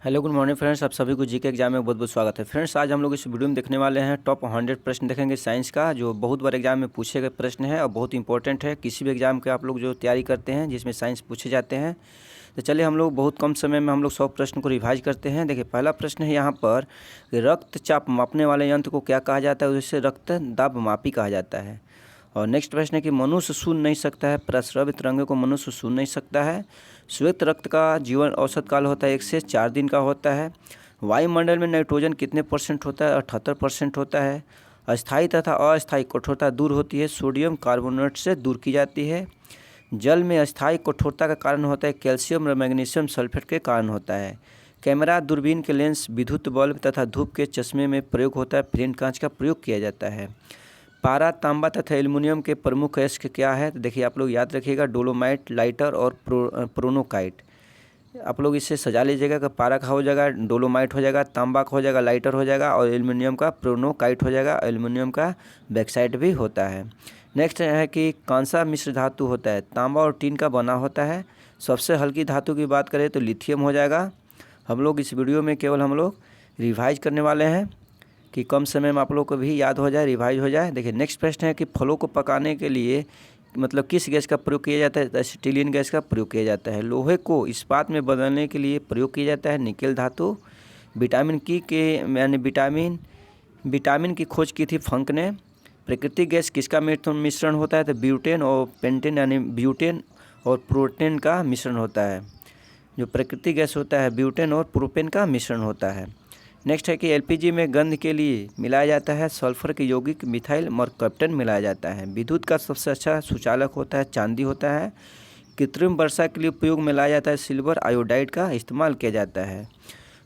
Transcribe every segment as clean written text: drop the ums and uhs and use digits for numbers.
Hello good morning friends, आप सभी को जीके एग्जाम में बहुत बहुत स्वागत है। फ्रेंड्स, आज हम लोग इस वीडियो में देखने वाले हैं टॉप 100 प्रश्न देखेंगे साइंस का, जो बहुत बार एग्जाम में पूछे गए प्रश्न है और बहुत इंपॉर्टेंट है किसी भी एग्जाम के आप लोग जो तैयारी करते हैं जिसमें साइंस पूछे जाते हैं। तो चलिए हम लोग बहुत कम समय में हम लोग 100 प्रश्न को रिवाइज करते हैं। देखिए, पहला प्रश्न है यहाँ पर, रक्तचाप मापने वाले यंत्र को क्या कहा जाता है? उसे रक्त दाब मापी कहा जाता है। और नेक्स्ट प्रश्न है कि मनुष्य सुन नहीं सकता है, प्रस्रवित तरंगों को मनुष्य सुन नहीं सकता है। श्वेत रक्त का जीवन औसत काल होता है 1 से 4 दिन का होता है। वायुमंडल में नाइट्रोजन कितने % होता है? 78% होता है। अस्थायी तथा अस्थायी कठोरता दूर होती है, सोडियम कार्बोनेट से दूर की जाती है। जल में अस्थायी कठोरता का कारण होता है कैल्शियम और मैग्नीशियम सल्फेट के कारण होता है। कैमरा, दूरबीन के लेंस, विद्युत बल्ब तथा धूप के चश्मे में प्रयोग होता है। फ्रेम कांच का प्रयोग किया जाता है। पारा, तांबा तथा एल्युमिनियम के प्रमुख अयस्क क्या है? तो देखिए, आप लोग याद रखिएगा, डोलोमाइट, लाइटर और प्रोनोकाइट। आप लोग इसे सजा लीजिएगा कि पारा का हो जाएगा, डोलोमाइट हो जाएगा, तांबा का हो जाएगा, लाइटर हो जाएगा और एल्युमिनियम का प्रोनोकाइट हो जाएगा। एल्युमिनियम का बैक्साइड भी होता है। नेक्स्ट है कि कौन सा मिश्र धातु होता है? तांबा और टीन का बना होता है। सबसे हल्की धातु की बात करें तो लिथियम हो जाएगा। हम लोग इस वीडियो में केवल हम लोग रिवाइज करने वाले हैं कि कम समय में आप लोग को भी याद हो जाए, रिवाइज हो जाए। देखिए, नेक्स्ट प्रश्न है कि फलों को पकाने के लिए मतलब किस गैस का प्रयोग किया जाता है? एसिटिलीन गैस का प्रयोग किया जाता है। लोहे को इस्पात में बदलने के लिए प्रयोग किया जाता है निकेल धातु। विटामिन यानी विटामिन की खोज की थी फंक ने। प्राकृतिक गैस किसका मिश्रण होता है? तो ब्यूटेन और पेंटेन यानी ब्यूटेन और प्रोटेन का मिश्रण होता है। जो प्राकृतिक गैस होता है ब्यूटेन और प्रोपेन का मिश्रण होता है। नेक्स्ट है कि एलपीजी में गंध के लिए मिलाया जाता है सल्फर के यौगिक मिथाइल मरकप्टन मिलाया जाता है। विद्युत का सबसे अच्छा सुचालक होता है चांदी होता है। कृत्रिम वर्षा के लिए उपयोग में लाया जाता है सिल्वर आयोडाइड का इस्तेमाल किया जाता है।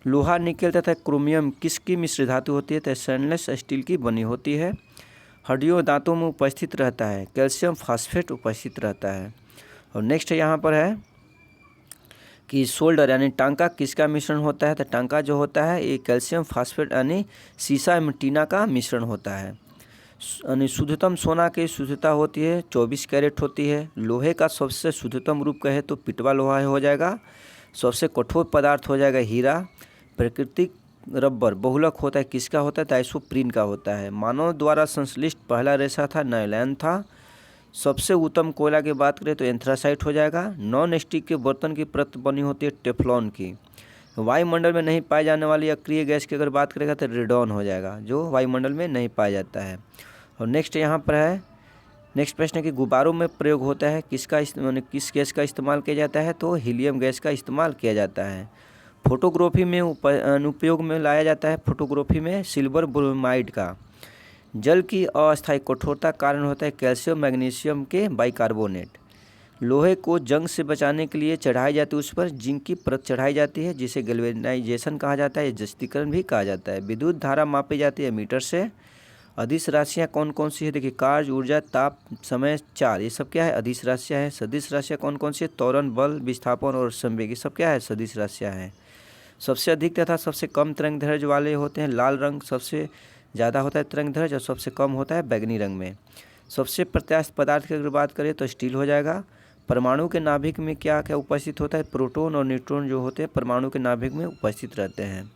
लोहा, निकेल तथा क्रोमियम किसकी मिश्र धातु होती है? तो स्टेनलेस स्टील की बनी होती है। हड्डियों दांतों में उपस्थित रहता है कैल्शियम फास्फेट उपस्थित रहता है। और नेक्स्ट यहाँ पर है कि सोल्डर यानी टांका किसका मिश्रण होता है? तो टांका जो होता है ये कैल्शियम फास्फेट यानी सीसा एवं टीना का मिश्रण होता है। यानी शुद्धतम सोना की शुद्धता होती है 24 कैरेट होती है। लोहे का सबसे शुद्धतम रूप कहे तो पिटवा लोहा हो जाएगा। सबसे कठोर पदार्थ हो जाएगा हीरा। प्राकृतिक रबर बहुलक होता है किसका होता है? तो आइसोप्रीन का होता है। मानव द्वारा संश्लिष्ट पहला रेशा था नायलॉन था। सबसे उत्तम कोयला की बात करें तो एंथ्रासाइट हो जाएगा। नॉन स्टिक के बर्तन की परत बनी होती है टेफ्लॉन की। वायुमंडल में नहीं पाए जाने वाली अक्रिय गैस की अगर बात करेगा तो रेडॉन हो जाएगा, जो वायुमंडल में नहीं पाया जाता है। और नेक्स्ट यहाँ पर है, नेक्स्ट प्रश्न है कि गुब्बारों में प्रयोग होता है किस गैस का इस्तेमाल किया जाता है? तो हीलियम गैस का इस्तेमाल किया जाता है। फोटोग्राफी में अनुपयोग में लाया जाता है फोटोग्राफी में सिल्वर ब्रोमाइड का। जल की अस्थायी कठोरता कारण होता है कैल्शियम मैग्नीशियम के बाइकार्बोनेट। लोहे को जंग से बचाने के लिए चढ़ाई जाती है उस पर जिंक की परत चढ़ाई जाती है जिसे गैल्वेनाइजेशन कहा जाता है, जस्तीकरण भी कहा जाता है। विद्युत धारा मापी जाती है मीटर से। अदिश राशियाँ कौन कौन सी है? देखिए, कार्य, ऊर्जा, ताप, समय, चार, ये सब क्या है? अदिश राशियाँ है। सदिश राशियाँ कौन कौन सी है? त्वरण, बल, विस्थापन और संवेग, ये सब क्या है? सदिश राशियाँ हैं। सबसे अधिक तथा सबसे कम तरंग दैर्घ्य वाले होते हैं लाल रंग, सबसे ज़्यादा होता है तरंग दैर्घ्य और सबसे कम होता है बैगनी रंग में। सबसे प्रत्यास्थ पदार्थ की अगर बात करें तो स्टील हो जाएगा। परमाणु के नाभिक में क्या क्या उपस्थित होता है? प्रोटॉन और न्यूट्रॉन जो होते हैं परमाणु के नाभिक में उपस्थित रहते हैं।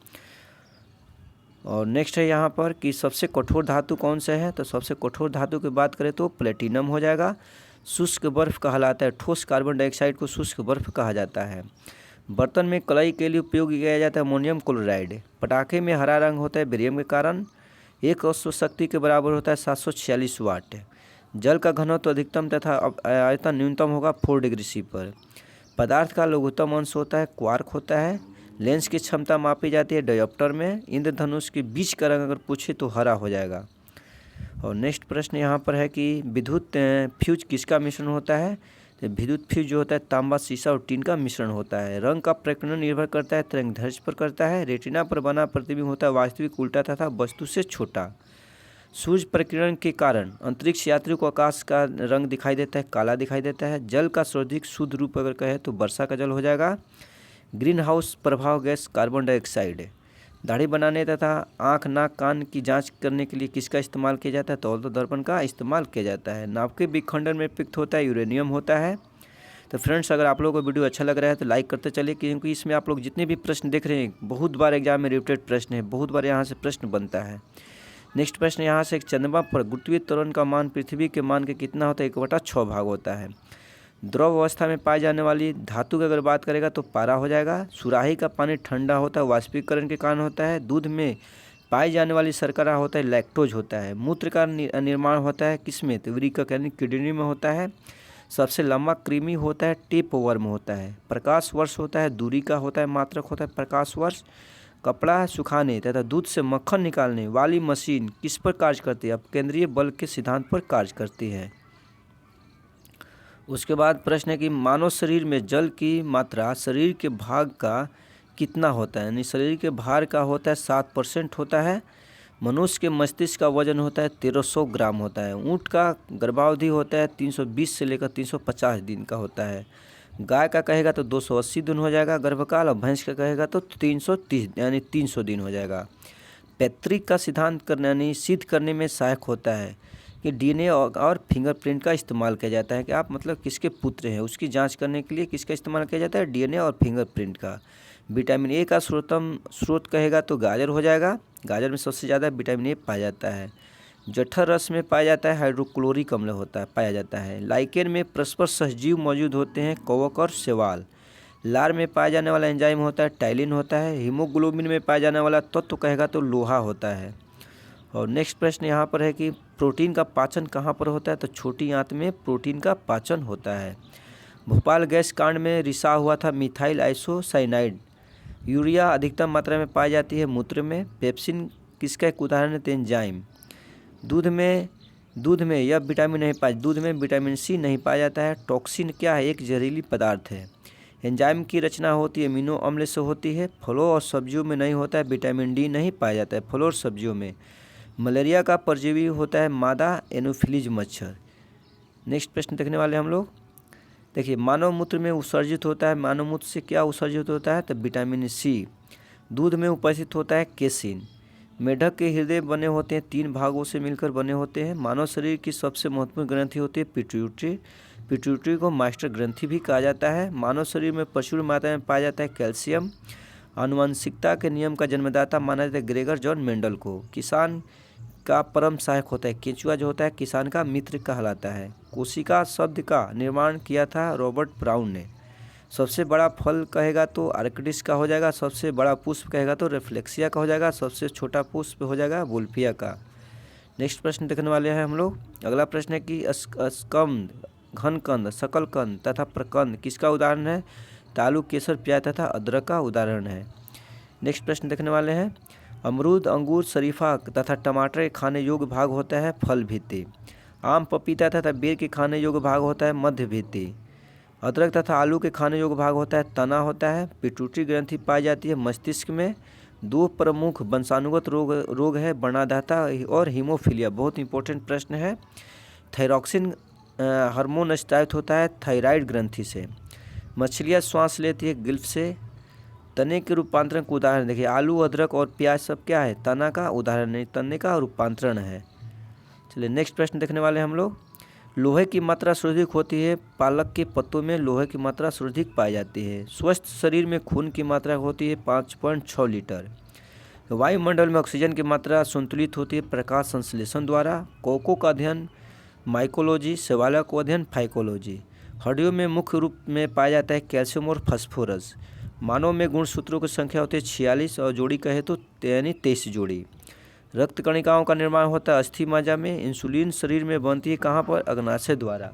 और नेक्स्ट है यहाँ पर कि सबसे कठोर धातु कौन सा है? तो सबसे कठोर धातु की बात करें तो प्लेटिनम हो जाएगा। शुष्क बर्फ कहलाता है। ठोस कार्बन डाइऑक्साइड को शुष्क बर्फ कहा जाता है। बर्तन में कलई के लिए उपयोग किया जाता है अमोनियम क्लोराइड। पटाखे में हरा रंग होता है बेरियम के कारण। एक अश्व शक्ति के बराबर होता है 746 वाट। जल का घनत्व अधिकतम तथा आयतन न्यूनतम होगा 4 डिग्री सी पर। पदार्थ का लघुत्तम अंश होता है क्वार्क होता है। लेंस की क्षमता मापी जाती है डायोप्टर में। इंद्रधनुष के बीच का रंग अगर पूछे तो हरा हो जाएगा। और नेक्स्ट प्रश्न यहाँ पर है कि विद्युत फ्यूज किसका मिश्रण होता है? तो विद्युत फ्यूज जो होता है तांबा, शीशा और टीन का मिश्रण होता है। रंग का प्रकीर्णन निर्भर करता है तरंग दैर्घ्य पर करता है। रेटिना पर बना प्रतिबिंब होता है वास्तविक उल्टा तथा वस्तु से छोटा। सूर्य प्रकीर्णन के कारण अंतरिक्ष यात्रियों को आकाश का रंग दिखाई देता है काला दिखाई देता है। जल का सर्वाधिक शुद्ध रूप अगर कहे तो वर्षा का जल हो जाएगा। ग्रीन हाउस प्रभाव गैस कार्बन डाइऑक्साइड। दाढ़ी बनाने तथा आँख, नाक, कान की जांच करने के लिए किसका इस्तेमाल किया जाता है? तो दर्पण का इस्तेमाल किया जाता है। नाभिक विखंडन में पिक्त होता है यूरेनियम होता है। तो फ्रेंड्स, अगर आप लोगों को वीडियो अच्छा लग रहा है तो लाइक करते चलिए, क्योंकि इसमें आप लोग जितने भी प्रश्न देख रहे हैं बहुत बार एग्जाम में रिपीटेड प्रश्न है, बहुत बार यहाँ से प्रश्न बनता है। नेक्स्ट प्रश्न यहाँ से, एक चंद्रमा पर गुरुत्वीय त्वरण का मान पृथ्वी के मान के कितना होता है? 1/6 भाग होता है। द्रव अवस्था में पाई जाने वाली धातु की अगर बात करेगा तो पारा हो जाएगा। सुराही का पानी ठंडा होता है, वाष्पीकरण के कारण होता है। दूध में पाई जाने वाली शर्करा होता है, लैक्टोज होता है। मूत्र का निर्माण होता है किसमें? तो वृक्क यानी किडनी में होता है। सबसे लंबा कृमि होता है, टेप वर्म होता है। प्रकाश वर्ष होता है, दूरी का होता है, मात्रक होता है प्रकाश वर्ष। कपड़ा सुखाने तथा दूध से मक्खन निकालने वाली मशीन किस पर कार्य करती है? अब केंद्रीय बल के सिद्धांत पर कार्य करती है। उसके बाद प्रश्न है कि मानव शरीर में जल की मात्रा शरीर के भाग का कितना होता है? यानी शरीर के भार का होता है 7% होता है। मनुष्य के मस्तिष्क का वजन होता है 1300 ग्राम होता है। ऊँट का गर्भावधि होता है 320 से लेकर 350 दिन का होता है। गाय का कहेगा तो 280 दिन हो जाएगा गर्भकाल, और भैंस का कहेगा तो 330 यानी 300 दिन हो जाएगा। पैतृक का सिद्धांत करने यानी सिद्ध करने में सहायक होता है कि डीएनए और फिंगरप्रिंट का इस्तेमाल किया जाता है कि आप मतलब किसके पुत्र हैं, उसकी जांच करने के लिए किसका इस्तेमाल किया जाता है? डीएनए और फिंगरप्रिंट का। विटामिन ए का स्रोत कहेगा तो गाजर हो जाएगा। गाजर में सबसे ज़्यादा विटामिन ए पाया जाता है। जठर रस में पाया जाता है हाइड्रोक्लोरिक अम्ल होता है पाया जाता है। लाइकेन में परस्पर सहजीव मौजूद होते हैं, कवक और शैवाल। लार में पाया जाने वाला एंजाइम होता है टाइलिन होता है। हीमोग्लोबिन में पाया जाने वाला तत्व कहेगा तो लोहा होता है। और नेक्स्ट प्रश्न यहाँ पर है कि प्रोटीन का पाचन कहाँ पर होता है? तो छोटी आंत में प्रोटीन का पाचन होता है। भोपाल गैस कांड में रिसाव हुआ था मिथाइल आइसोसाइनाइड। यूरिया अधिकतम मात्रा में पाई जाती है मूत्र में। पेप्सिन किसका एक उदाहरण है? एंजाइम। दूध में यह विटामिन नहीं पाया, दूध में विटामिन सी नहीं पाया जाता है। टॉक्सिन क्या है? एक जहरीली पदार्थ है। एंजाइम की रचना होती है अमीनो अम्ल से होती है। फलों और सब्जियों में नहीं होता है। विटामिन डी नहीं पाया जाता है फलों और सब्जियों में। मलेरिया का परजीवी होता है मादा एनोफिलीज मच्छर। नेक्स्ट प्रश्न देखने वाले हम लोग। देखिए, मानव मूत्र में उत्सर्जित होता है, मानव मूत्र से क्या उत्सर्जित होता है? तो विटामिन सी। दूध में उपस्थित होता है केसिन। मेढक के हृदय बने होते हैं 3 भागों से मिलकर बने होते हैं। मानव शरीर की सबसे महत्वपूर्ण ग्रंथि होती है पिट्यूटरी। पिट्यूटरी को मास्टर ग्रंथि भी कहा जाता है। मानव शरीर में प्रचुर मात्रा में पाया जाता है कैल्शियम। आनुवंशिकता के नियम का जन्मदाता माना जाता है ग्रेगर जॉन मेंडल को। किसान का परम सहायक होता है केंचुआ जो होता है किसान का मित्र कहलाता है। कोशिका शब्द का निर्माण किया था रॉबर्ट ब्राउन ने। सबसे बड़ा फल कहेगा तो आर्किडिस का हो जाएगा। सबसे बड़ा पुष्प कहेगा तो रेफ्लेक्सिया का हो जाएगा। सबसे छोटा पुष्प हो जाएगा वुल्फिया का। नेक्स्ट प्रश्न देखने वाले हैं हम लोग। अगला प्रश्न है कि स्कंद, घनकंद, शकलकंद तथा प्रकंद किसका उदाहरण है? आलू, केसर, प्याज तथा अदरक का उदाहरण है। नेक्स्ट प्रश्न देखने वाले हैं। अमरूद, अंगूर, शरीफा तथा टमाटर के खाने योग्य भाग होता है फल भित्ति। आम, पपीता तथा बेर के खाने योग्य भाग होता है मध्य भित्ति। अदरक तथा आलू के खाने योग्य भाग होता है तना होता है। पिट्यूटरी ग्रंथि पाई जाती है मस्तिष्क में। 2 प्रमुख वंशानुगत रोग है वर्णाधाता और हीमोफीलिया। बहुत इंपॉर्टेंट प्रश्न है। थायरॉक्सिन हार्मोन स्रावित होता है थायराइड ग्रंथि से। मछलियाँ श्वास लेती है गिल्फ से। तने के रूपांतरण का उदाहरण देखिए, आलू, अदरक और प्याज सब क्या है? तना का उदाहरण नहीं, तने का रूपांतरण है। चलिए नेक्स्ट प्रश्न देखने वाले हम लोग। लोहे की मात्रा सर्वाधिक होती है पालक के पत्तों में लोहे की मात्रा सर्वाधिक पाई जाती है। स्वस्थ शरीर में खून की मात्रा होती है 5.6 लीटर। वायुमंडल में ऑक्सीजन की मात्रा संतुलित होती है प्रकाश संश्लेषण द्वारा। कोको का अध्ययन माइकोलॉजी, शैवाल का अध्ययन फाइकोलॉजी। हड्डियों में मुख्य रूप में पाया जाता है कैल्शियम और फास्फोरस। मानव में गुणसूत्रों की संख्या होती है 46 और जोड़ी कहे तो यानी 23 जोड़ी। रक्त कणिकाओं का निर्माण होता है अस्थि मज्जा में। इंसुलिन शरीर में बनती है कहाँ पर? अग्नाशय द्वारा।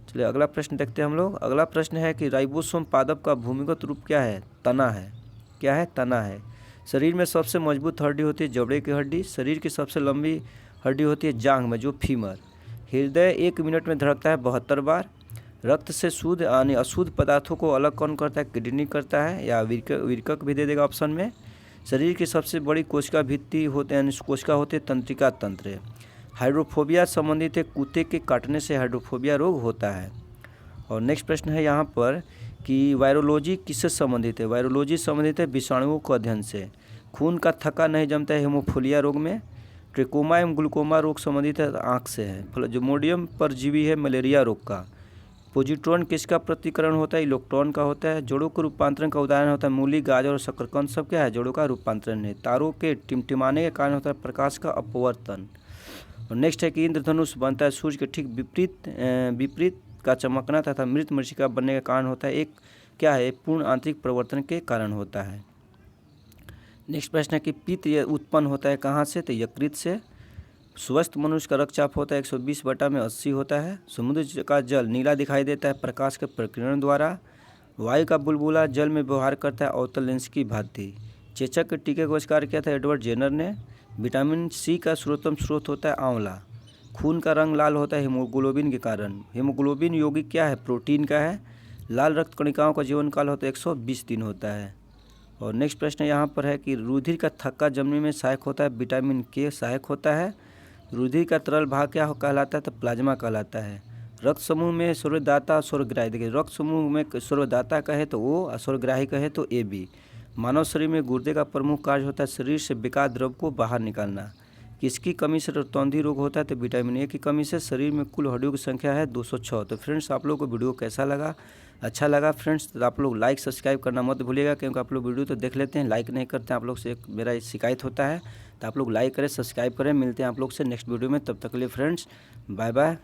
चलिए अगला प्रश्न देखते हैं हम लोग। अगला प्रश्न है कि राइबोसोम पादप का भूमिगत रूप क्या है? तना है। क्या है? तना है। शरीर में सबसे मजबूत हड्डी होती है जबड़े की हड्डी। शरीर की सबसे लंबी हड्डी होती है जांघ में जो फीमर। हृदय 1 मिनट में धड़कता है 72 बार। रक्त से शुद्ध यानी अशुद्ध पदार्थों को अलग कौन करता है? किडनी करता है, या विरकक भी दे देगा ऑप्शन में। शरीर की सबसे बड़ी कोशिका भित्ति होते हैं कोशिका होते हैं तंत्रिका तंत्र। हाइड्रोफोबिया संबंधित है कुत्ते के काटने से हाइड्रोफोबिया रोग होता है। और नेक्स्ट प्रश्न है यहाँ पर कि वायरोलॉजी किससे संबंधित है? वायरोलॉजी संबंधित है विषाणुओं के अध्ययन से। खून का थक्का नहीं जमता है हेमोफीलिया रोग में। ट्रिकोमा एवं ग्लूकोमा रोग संबंधित है आँख से है। प्लाज्मोडियम परजीवी है मलेरिया रोग का। पॉजिट्रॉन किसका प्रतिकरण होता है? इलेक्ट्रॉन का होता है। जोड़ों के रूपांतरण का उदाहरण होता है मूली, गाजर और शकरकंद, सब क्या है? जोड़ों का रूपांतरण है। तारों के टिमटिमाने के कारण होता है प्रकाश का अपवर्तन। और नेक्स्ट है कि इंद्रधनुष बनता है सूर्य के ठीक विपरीत का चमकना तथा मृत मरीचिका बनने का कारण होता है एक क्या है? पूर्ण आंतरिक परिवर्तन के कारण होता है। नेक्स्ट प्रश्न है कि पित्त उत्पन्न होता है कहाँ से? तो यकृत से। स्वस्थ मनुष्य का रक्तचाप होता है 120/80 होता है। समुद्र का जल नीला दिखाई देता है प्रकाश के प्रकीर्णन द्वारा। वायु का बुलबुला जल में व्यवहार करता है अवतल लेंस की भांति। चेचक के टीके को आविष्कार किया था एडवर्ड जेनर ने। विटामिन सी का सर्वोत्तम स्रोत होता है आंवला। खून का रंग लाल होता है हीमोग्लोबिन के कारण। हीमोग्लोबिन यौगिक क्या है? प्रोटीन का है। लाल रक्त कणिकाओं का जीवन काल होता है 120 दिन होता है। और नेक्स्ट प्रश्न यहाँ पर है कि रुधिर का थक्का जमने में सहायक होता है विटामिन के सहायक होता है। रुधिर का तरल भाग क्या कहलाता है? तो प्लाज्मा कहलाता है। रक्त समूह में स्वर्गदाता और स्वर्गग्राही, देखिए रक्त समूह में स्वर्गदाता कहे तो ओ और स्वर्गग्राही कहे तो ए बी। मानव शरीर में गुर्दे का प्रमुख कार्य होता है शरीर से बेकार द्रव को बाहर निकालना। किसकी कमी से रक्तौंधी रोग होता है? तो विटामिन ए की कमी से। शरीर में कुल हड्डियों की संख्या है 206। तो फ्रेंड्स आप लोगों को वीडियो कैसा लगा? अच्छा लगा फ्रेंड्स तो आप लोग लाइक सब्सक्राइब करना मत भूलिएगा, क्योंकि आप लोग वीडियो तो देख लेते हैं, लाइक नहीं करते हैं। आप लोग से मेरा शिकायत होता है, तो आप लोग लाइक करें, सब्सक्राइब करें। मिलते हैं आप लोग से नेक्स्ट वीडियो में, तब तक के लिए फ्रेंड्स बाय बाय।